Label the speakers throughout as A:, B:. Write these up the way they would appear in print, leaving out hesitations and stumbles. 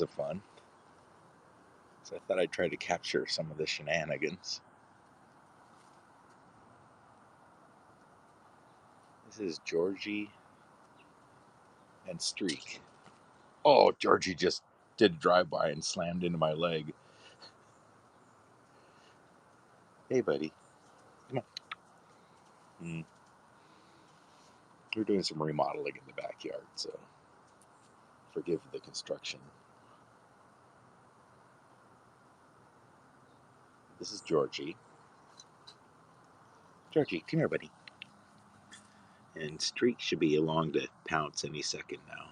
A: of fun. So I thought I'd try to capture some of the shenanigans. This is Georgie and Streak. Oh, Georgie just did a drive-by and slammed into my leg. Hey, buddy. Come on. We're doing some remodeling in the backyard, so forgive the construction. This is Georgie. Georgie, come here, buddy. And Streak should be along to pounce any second now.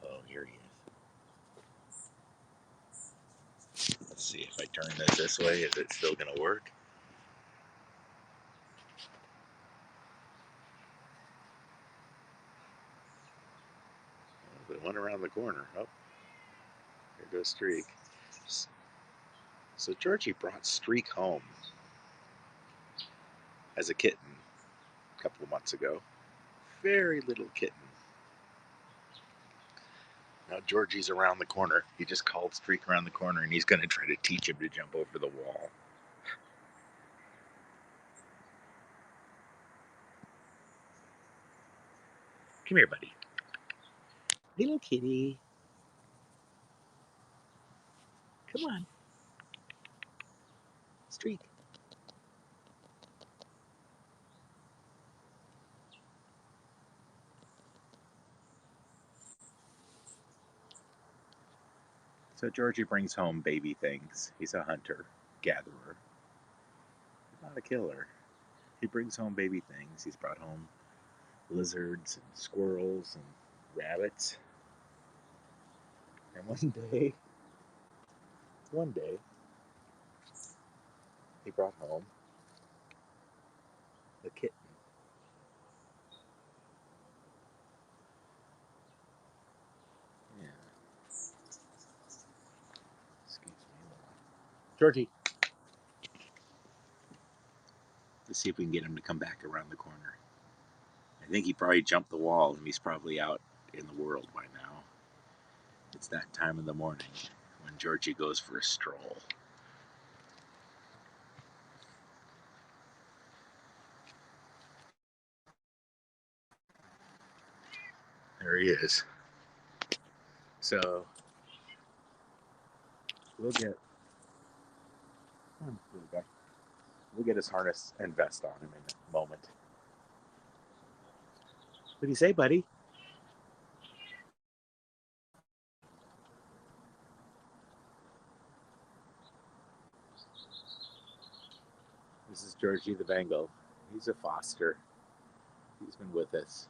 A: Oh, here he is. Let's see if I turn this way. Is it still going to work? It went around the corner. Oh, here goes Streak. So Georgie brought Streak home as a kitten a couple of months ago. Very little kitten. Now Georgie's around the corner. He just called Streak around the corner, and he's going to try to teach him to jump over the wall. Come here, buddy. Little kitty. Come on. Streak. So Georgie brings home baby things. He's a hunter, gatherer, not a killer. He brings home baby things. He's brought home lizards and squirrels and rabbits. And one day, he brought home a kitten. Yeah. Excuse me. Georgie. Let's see if we can get him to come back around the corner. I think he probably jumped the wall and he's probably out in the world by now. It's that time of the morning when Georgie goes for a stroll. There he is. So we'll get his harness and vest on him in a moment. What do you say, buddy? This is Georgie the Bengal. He's a foster. He's been with us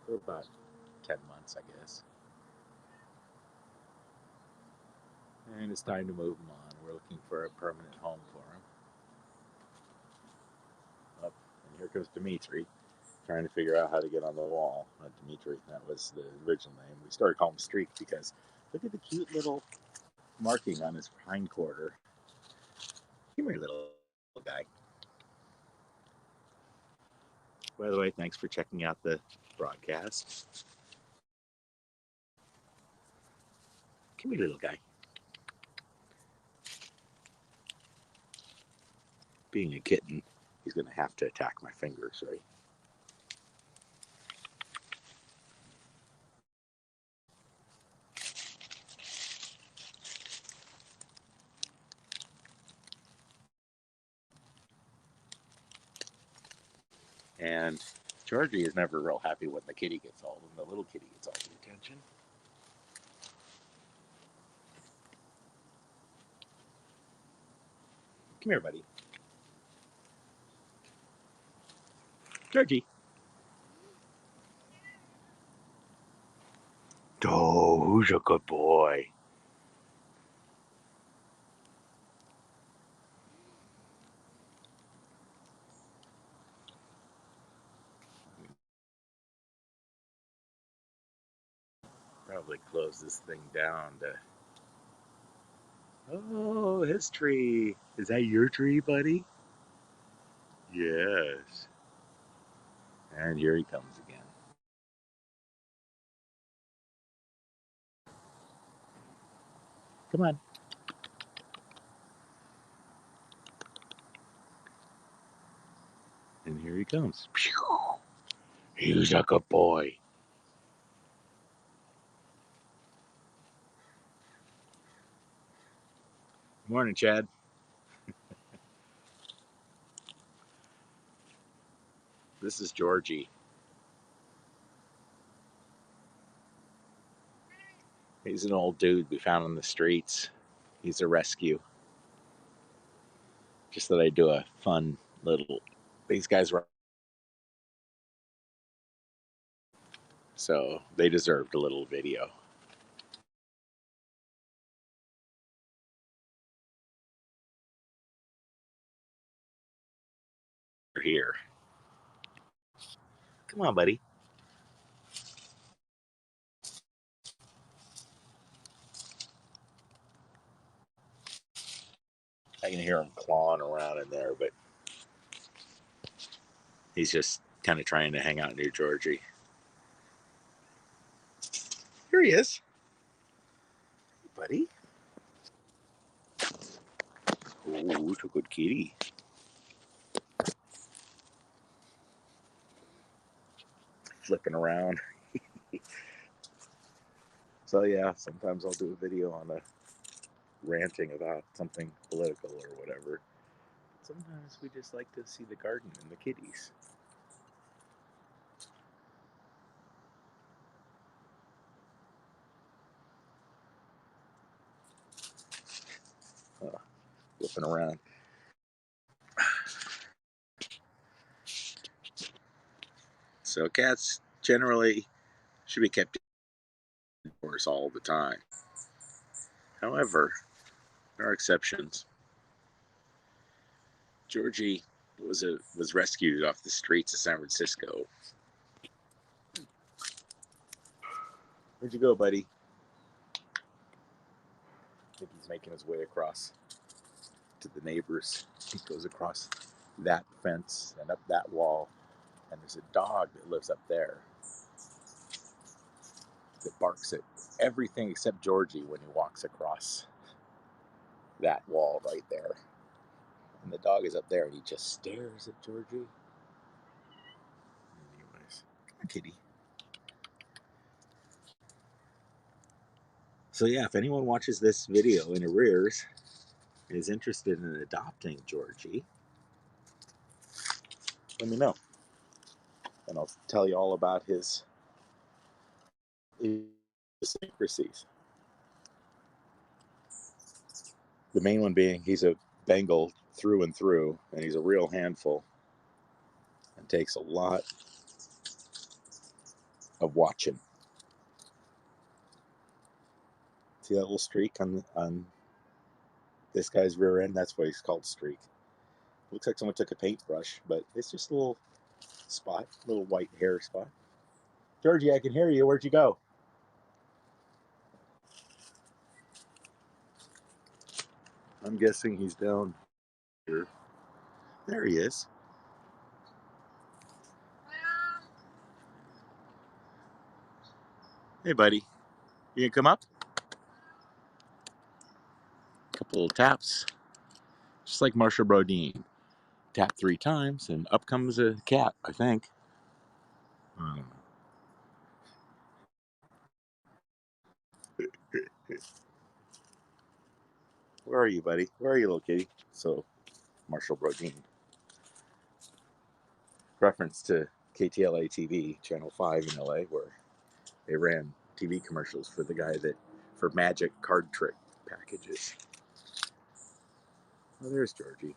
A: for about 10 months, I guess. And it's time to move him on. We're looking for a permanent home for him. Oh, and here comes Dimitri, trying to figure out how to get on the wall. Dimitri, that was the original name. We started calling him Streak because look at the cute little marking on his hind quarter. Come here, little guy. By the way, thanks for checking out the broadcast. Come here, little guy. Being a kitten, he's going to have to attack my fingers, right? And Georgie is never real happy when the kitty gets all, when the little kitty gets all the attention. Come here, buddy. Georgie. Oh, who's a good boy? Probably close this thing down to Oh, his tree. Is that your tree, buddy? Yes. And here he comes again. Come on. And here he comes. He's a good boy. Morning, Chad. This is Georgie. He's an old dude we found on the streets. He's a rescue. Just that I do a fun little. These guys were. So they deserved a little video. They're here. Come on, buddy. I can hear him clawing around in there, but he's just kind of trying to hang out near Georgie. Here he is. Hey, buddy. Oh, it's a good kitty. Flipping around. So, yeah, sometimes I'll do a video on a ranting about something political or whatever. Sometimes we just like to see the garden and the kitties. Flipping around. So cats generally should be kept indoors all the time. However, there are exceptions. Georgie was rescued off the streets of San Francisco. Where'd you go, buddy? I think he's making his way across to the neighbors. He goes across that fence and up that wall, and there's a dog that lives up there that barks at everything except Georgie when he walks across that wall right there. And the dog is up there and he just stares at Georgie. Anyways, come on, kitty. So yeah, if anyone watches this video in arrears is interested in adopting Georgie, let me know. And I'll tell you all about his idiosyncrasies. The main one being he's a Bengal through and through, and he's a real handful and takes a lot of watching. See that little streak on this guy's rear end? That's why he's called streak. Looks like someone took a paintbrush, but it's just a little spot, little white hair spot. Georgie, I can hear you. Where'd you go? I'm guessing he's down here. There he is. Hey, buddy. You gonna come up? A couple of taps. Just like Marsha Brodeen. Tap 3 times and up comes a cat, I think. Um, where are you, buddy? Where are you, little kitty? So, Marshall Brodeen. Reference to KTLA TV, Channel 5 in LA, where they ran TV commercials for the guy that, for magic card trick packages. Oh, there's Georgie.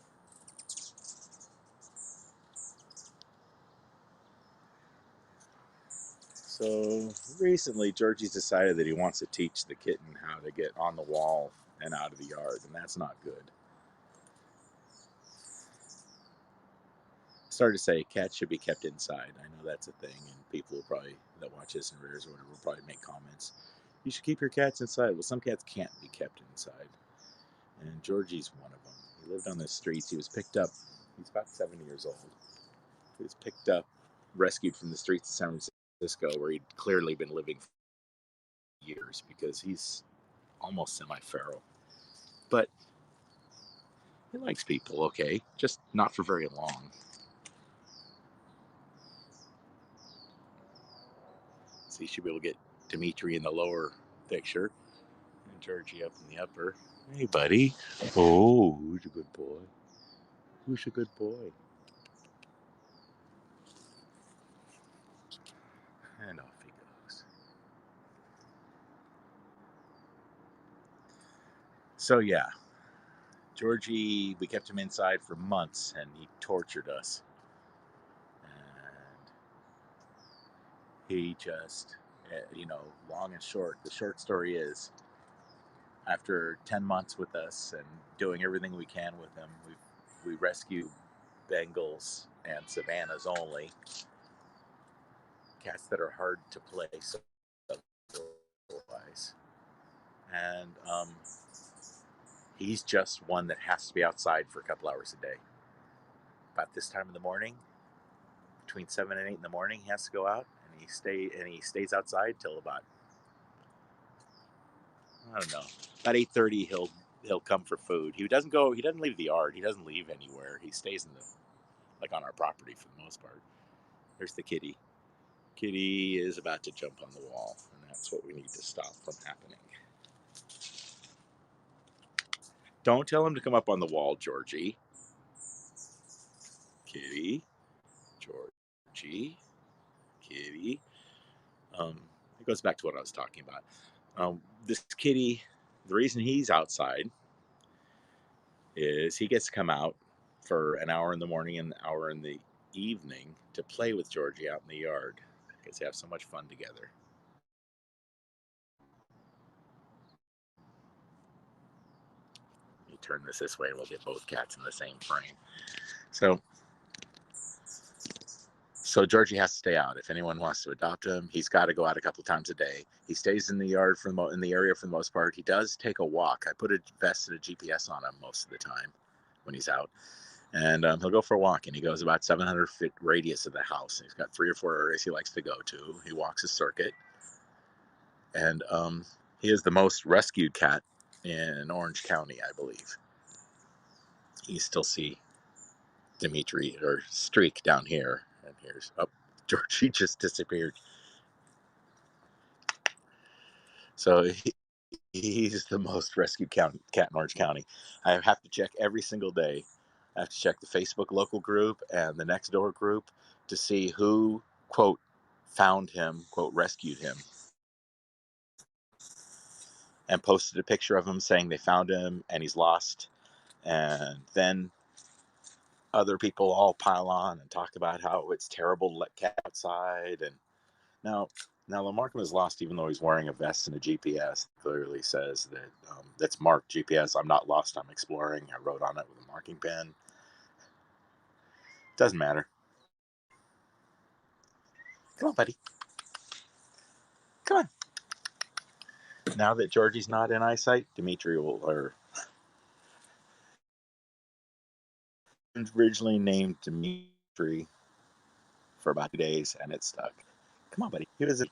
A: So recently, Georgie's decided that he wants to teach the kitten how to get on the wall and out of the yard, and that's not good. Started to say cats should be kept inside. I know that's a thing, and people will probably, that watch this in rears or whatever, will probably make comments. You should keep your cats inside. Well, some cats can't be kept inside. and Georgie's one of them. He lived on the streets. He was picked up. He's about 7 years old. He was picked up, rescued from the streets of San Francisco, where he'd clearly been living for years because he's almost semi-feral. But he likes people, okay, just not for very long. So you should be able to get Dimitri in the lower picture and Georgie up in the upper. Hey, buddy. Oh, who's a good boy? Who's a good boy? And off he goes. So, yeah, Georgie, we kept him inside for months and he tortured us. And he just, long and short, the short story is after 10 months with us and doing everything we can with him, we rescue Bengals and Savannahs only, cats that are hard to place otherwise. And he's just one that has to be outside for a couple hours a day. About this time in the morning, between 7 and 8 in the morning, he has to go out and he stays outside till about, I don't know, about 8:30. He'll come for food. He doesn't leave the yard. He doesn't leave anywhere. He stays on our property for the most part. There's the kitty. Kitty is about to jump on the wall, and that's what we need to stop from happening. Don't tell him to come up on the wall, Georgie. Kitty. Georgie. Kitty. It goes back to what I was talking about. This kitty, the reason he's outside is he gets to come out for an hour in the morning and an hour in the evening to play with Georgie out in the yard because they have so much fun together. You turn this way and we'll get both cats in the same frame. So Georgie has to stay out. If anyone wants to adopt him, he's got to go out a couple times a day. He stays in the yard in the area for the most part. He does take a walk. I put a vest and a GPS on him most of the time when he's out, and he'll go for a walk. And he goes about 700 feet radius of the house. He's got 3 or 4 areas he likes to go to. He walks a circuit, and he is the most rescued cat in Orange County, I believe. You still see Dimitri or Streak down here, and here's Georgie just disappeared. So he's the most rescued cat in Orange County. I have to check every single day. I have to check the Facebook local group and the Nextdoor group to see who, quote, found him, quote, rescued him, and posted a picture of him saying they found him and he's lost. And then other people all pile on and talk about how it's terrible to let cats outside. And now Lamarcum is lost even though he's wearing a vest and a GPS. It clearly says that that's marked GPS. I'm not lost, I'm exploring. I wrote on it with a marking pen. Doesn't matter. Come on, buddy. Come on. Now that Georgie's not in eyesight, Dimitri or originally named Dimitri for about 2 days and it stuck. Come on, buddy. He was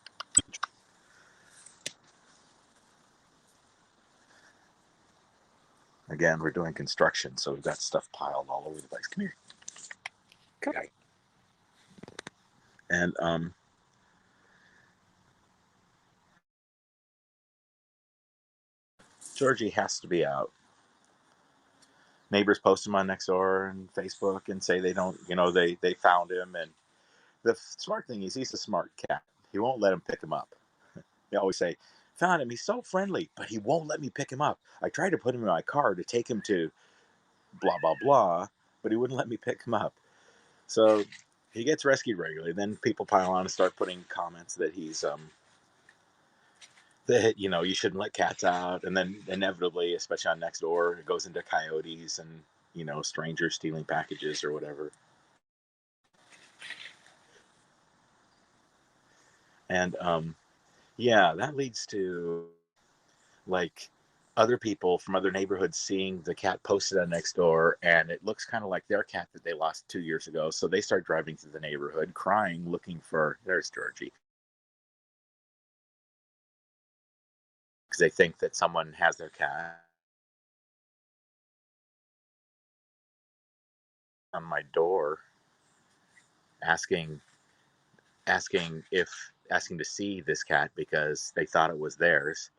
A: Again, we're doing construction, so we've got stuff piled all over the place. Come here. Come here. And Georgie has to be out. Neighbors post him on Nextdoor and Facebook and say they don't, they found him. And the smart thing is he's a smart cat. He won't let him pick him up. They always say, found him. He's so friendly, but he won't let me pick him up. I tried to put him in my car to take him to blah, blah, blah, but he wouldn't let me pick him up. So he gets rescued regularly. Then people pile on and start putting comments that he's, that, you shouldn't let cats out. And then inevitably, especially on Nextdoor, it goes into coyotes and, strangers stealing packages or whatever. And yeah, that leads to like other people from other neighborhoods seeing the cat posted on Nextdoor, and it looks kind of like their cat that they lost 2 years ago. So they start driving through the neighborhood, crying, looking for, there's Georgie, because they think that someone has their cat on my door, asking asking if asking to see this cat because they thought it was theirs.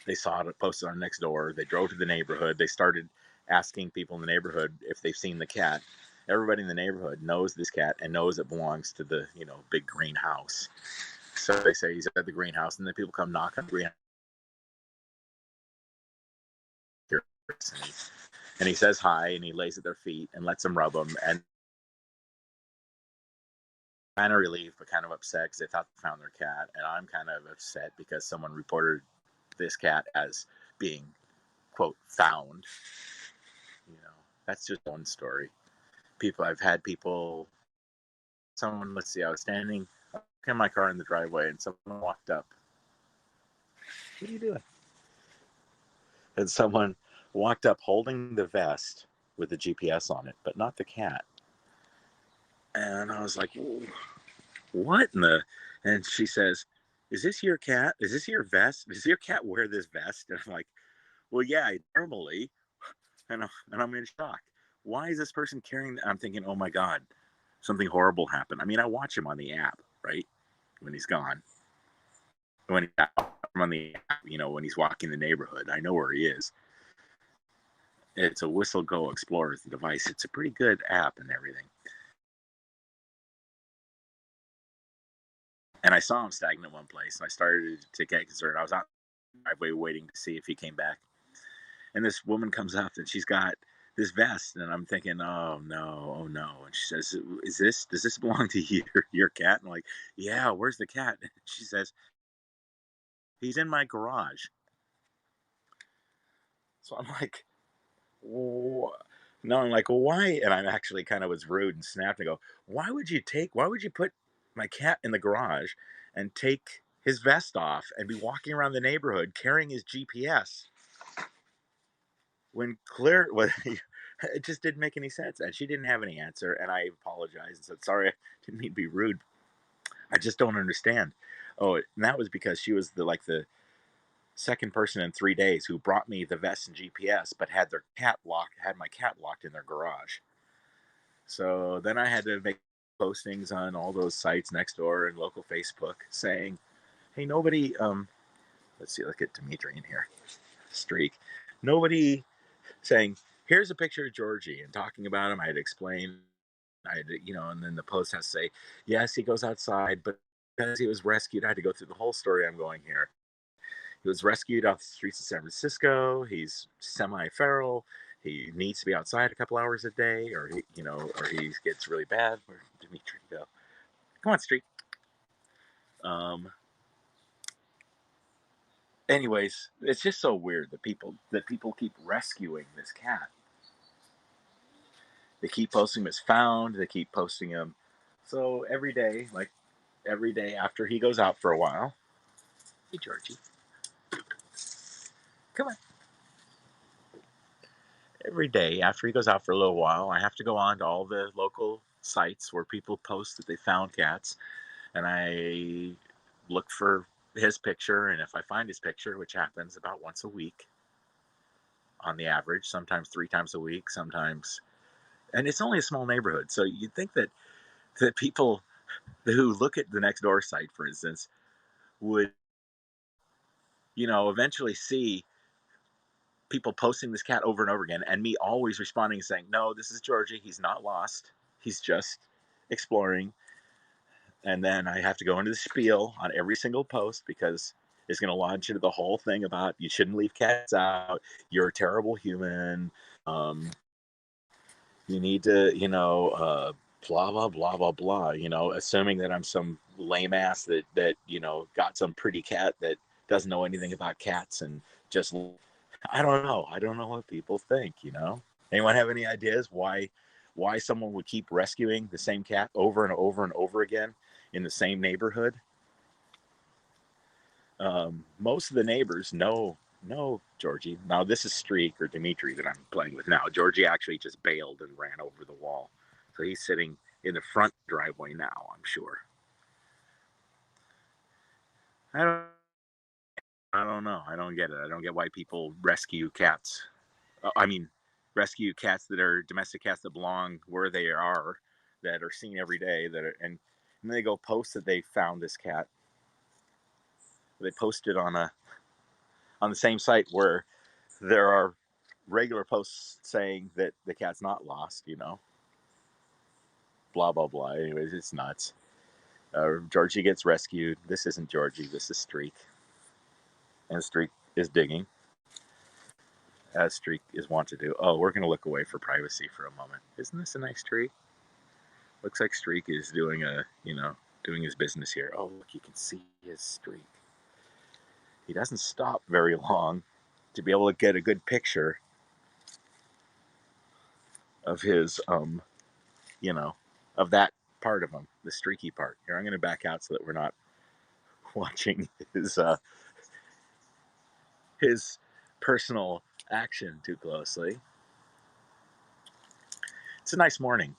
A: They saw it posted on Nextdoor. They drove to the neighborhood. They started asking people in the neighborhood if they've seen the cat. Everybody in the neighborhood knows this cat and knows it belongs to the big green house. So they say he's at the greenhouse, and then people come knock on the greenhouse, and he says hi, and he lays at their feet and lets them rub them, and kind of relieved but kind of upset because they thought they found their cat, and I'm kind of upset because someone reported this cat as being quote found. That's just one story. I've had people, someone, let's see, I was standing in my car in the driveway, and someone walked up. What are you doing? And someone walked up holding the vest with the GPS on it, but not the cat. And I was like, what in the? And she says, is this your cat? Is this your vest? Does your cat wear this vest? And I'm like, well, yeah, normally. And I'm in shock. Why is this person carrying that? I'm thinking, oh my God, something horrible happened. I mean, I watch him on the app, right? When he's gone. When he's out, I'm on the app, when he's walking the neighborhood, I know where he is. It's a Whistle Go Explorer device. It's a pretty good app and everything. And I saw him stagnant one place, and I started to get concerned. I was out the driveway waiting to see if he came back. And this woman comes up, and she's got this vest, and I'm thinking, oh no, oh no. And she says, does this belong to your cat? And I'm like, yeah, where's the cat? And she says, he's in my garage. So I'm like, what? No, I'm like, well, why? And I actually kind of was rude and snapped and go, why would you put my cat in the garage and take his vest off and be walking around the neighborhood carrying his GPS when clear, well, it just didn't make any sense. And she didn't have any answer. And I apologized and said, sorry, I didn't mean to be rude. I just don't understand. Oh, and that was because she was the second person in 3 days who brought me the vest and GPS, but had my cat locked in their garage. So then I had to make postings on all those sites Nextdoor and local Facebook saying, hey, nobody, let's see, look at Dimitri in here, streak. Nobody saying, here's a picture of Georgie and talking about him. I had explained, and then the post has to say, yes, he goes outside, but because he was rescued, I had to go through the whole story I'm going here. He was rescued off the streets of San Francisco. He's semi-feral. He needs to be outside a couple hours a day, or he gets really bad. Where did Dimitri go? Come on, Street. Um. Anyways, it's just so weird that people keep rescuing this cat. They keep posting him as found. They keep posting him. So every day after he goes out for a while, hey Georgie, come on. Every day after he goes out for a little while, I have to go on to all the local sites where people post that they found cats, and I look for his picture. And if I find his picture, which happens about once a week on the average, sometimes 3 times a week, sometimes, and it's only a small neighborhood, so you'd think that people who look at the Nextdoor site, for instance, would eventually see people posting this cat over and over again, and me always responding and saying, no, this is Georgie, he's not lost, he's just exploring. And then I have to go into the spiel on every single post because it's going to launch into the whole thing about you shouldn't leave cats out, you're a terrible human, um, you need to blah blah blah blah blah, assuming that I'm some lame ass that got some pretty cat that doesn't know anything about cats, and just, I don't know what people think. Anyone have any ideas why someone would keep rescuing the same cat over and over and over again in the same neighborhood? Most of the neighbors know No, Georgie. Now this is Streak or Dimitri that I'm playing with now. Georgie actually just bailed and ran over the wall. So he's sitting in the front driveway now, I'm sure. I don't I don't know. I don't get it. I don't get why people rescue cats. I mean, rescue cats that are domestic cats that belong where they are, that are seen every day, that are, and they go post that they found this cat. They post it on the same site where there are regular posts saying that the cat's not lost. Blah blah blah. Anyways, it's nuts. Georgie gets rescued. This isn't Georgie. This is Streak, and Streak is digging, as Streak is wont to do. Oh, we're gonna look away for privacy for a moment. Isn't this a nice tree? Looks like Streak is doing his business here. Oh, look, you can see his streak. He doesn't stop very long to be able to get a good picture of his, you know, of that part of him, the streaky part. Here, I'm going to back out so that we're not watching his personal action too closely. It's a nice morning,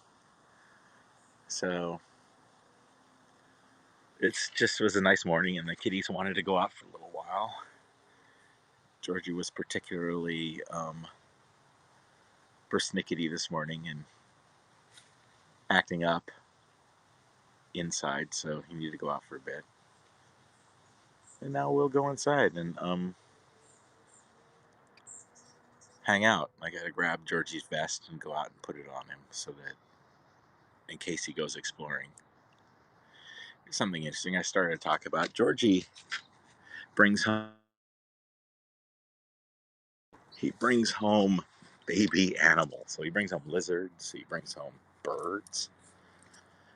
A: so it just was a nice morning, and the kitties wanted to go out for a little while. Georgie was particularly persnickety this morning and acting up inside, so he needed to go out for a bit. And now we'll go inside and hang out. I gotta grab Georgie's vest and go out and put it on him so that in case he goes exploring. Something interesting I started to talk about. Georgie brings home he brings home baby animals. So he brings home lizards, he brings home birds.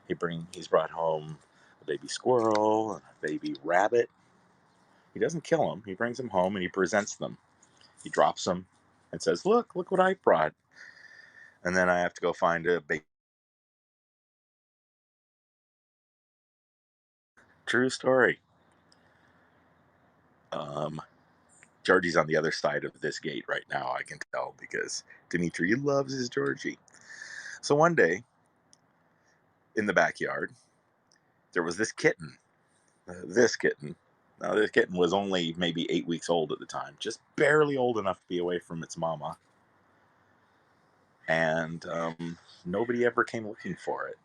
A: He's brought home a baby squirrel, a baby rabbit. He doesn't kill them. He brings them home and he presents them. He drops them and says, look what I brought." And then I have to go find a big true story. Um, Georgie's on the other side of this gate right now, I can tell, because Dimitri loves his Georgie. So one day in the backyard, there was this kitten. This kitten. Now, this kitten was only maybe 8 weeks old at the time, just barely old enough to be away from its mama. And nobody ever came looking for it.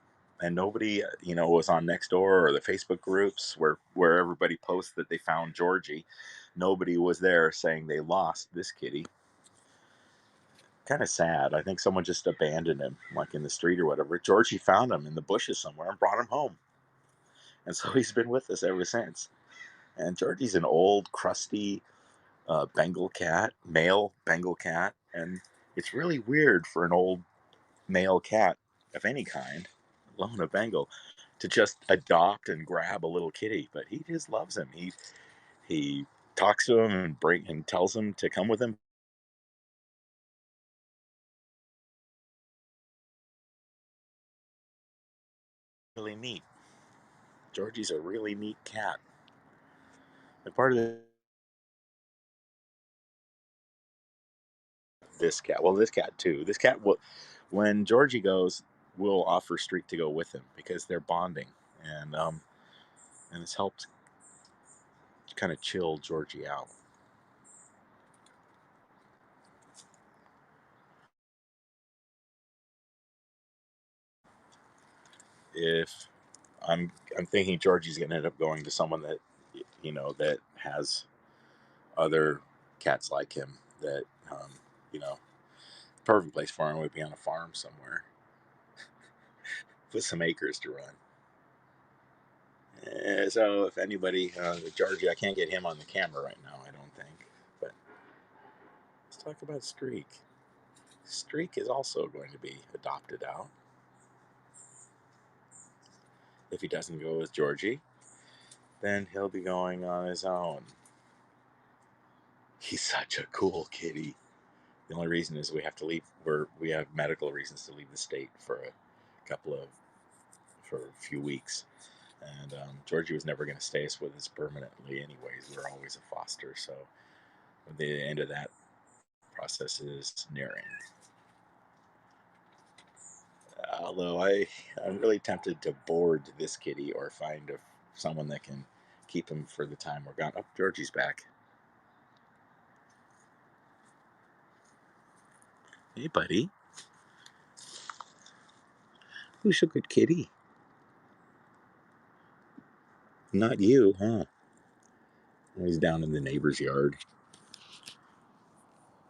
A: And nobody, was on Nextdoor or the Facebook groups where everybody posts that they found Georgie. Nobody was there saying they lost this kitty. Kind of sad. I think someone just abandoned him, like in the street or whatever. Georgie found him in the bushes somewhere and brought him home. And so he's been with us ever since. And Georgie's an old, crusty Bengal cat, male Bengal cat. And it's really weird for an old male cat of any kind, let alone a Bengal, to just adopt and grab a little kitty. But he just loves him. He talks to him and tells him to come with him. Really neat. Georgie's a really neat cat. And part of this cat, well, this cat too. This cat will, when Georgie goes, will offer Streak to go with him because they're bonding, and it's helped kind of chill Georgie out. If I'm thinking Georgie's gonna end up going to someone that that has other cats like him. That you know, perfect place for him would be on a farm somewhere with some acres to run. So if anybody, Georgie, I can't get him on the camera right now, I don't think. But let's talk about Streak. Streak is also going to be adopted out if he doesn't go with Georgie. Then he'll be going on his own. He's such a cool kitty. The only reason is we have to leave. We have medical reasons to leave the state for a few weeks. And Georgie was never going to stay with us permanently, anyways. We were always a foster, so the end of that process is nearing. Although I'm really tempted to board this kitty or find someone that can keep him for the time we're gone. Oh, Georgie's back. Hey, buddy. Who's a good kitty? Not you, huh? He's down in the neighbor's yard.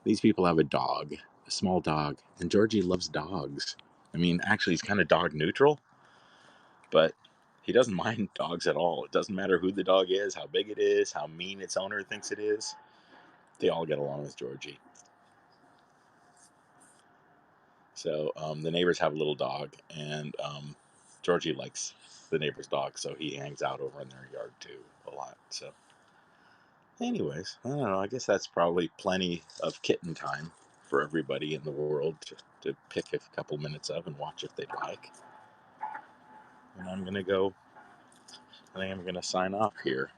A: These people have a dog, a small dog, and Georgie loves dogs. I mean, actually, he's kind of dog neutral, but he doesn't mind dogs at all. It doesn't matter who the dog is, how big it is, how mean its owner thinks it is. They all get along with Georgie. So the neighbors have a little dog, and Georgie likes the neighbor's dog, so he hangs out over in their yard too a lot. So, anyways, I don't know. I guess that's probably plenty of kitten time for everybody in the world to pick a couple minutes of and watch if they'd like. And I'm gonna go. I think I'm gonna sign off here.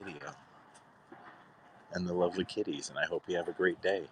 A: Video and the lovely kitties, and I hope you have a great day.